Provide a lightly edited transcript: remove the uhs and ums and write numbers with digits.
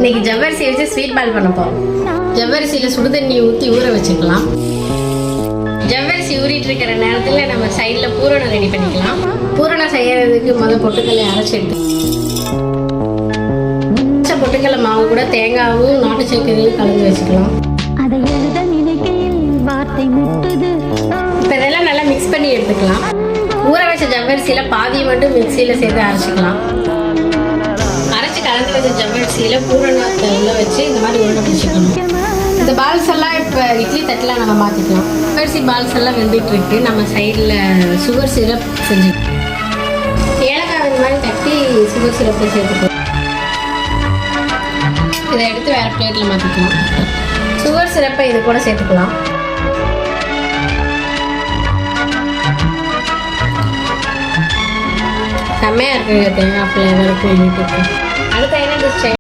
இன்னைக்கு ஜவ்வரிசி வச்சு ஸ்வீட் பால் பண்ண போறோம். ஜவ்வரிசியில் சுடுதண்ணி ஊற்றி ஊற வச்சுக்கலாம். ஜவ்வரிசி ஊறிட்டு இருக்கிற நேரத்தில் நம்ம சைடில் பூரணம் ரெடி பண்ணிக்கலாம். பூரணம் செய்யறதுக்கு பொட்டுக்கல்லை அரைச்சி எடுத்து பொட்டுக்கல்லை மாவு கூட தேங்காயும் நாட்டு சர்க்கரையும் கலந்து வச்சுக்கலாம். இப்போ இதெல்லாம் நல்லா மிக்ஸ் பண்ணி எடுத்துக்கலாம். ஊற வச்ச ஜவ்வரிசியில் பாதியை மட்டும் மிக்சியில் சேர்த்து அரைச்சிக்கலாம். அரைச்சி கலந்து வச்ச ஜவ்வரிசியில் பூரணத்தை உள்ள வச்சு இந்த மாதிரி உருண்டை பிடிச்சிக்கணும். இந்த பால்ஸ் எல்லாம் இப்போ இட்லி தட்டில் நம்ம மாற்றிக்கலாம். ஜவ்வரிசி பால்ஸ் எல்லாம் வெந்துட்டு இருக்கு. நம்ம சைடில் சுகர் சிரப் செஞ்சுக்கலாம். ஏலக்காய் இந்த மாதிரி தட்டி சுகர் சிரப்பை சேர்த்துக்கலாம். இதை எடுத்து வேறு பிளேட்டில் மாற்றிக்கலாம். சுகர் சிரப்பை இது கூட சேர்த்துக்கலாம். செம்மையாக இருக்குது தேங்காய் ஃப்ளேவருக்கு.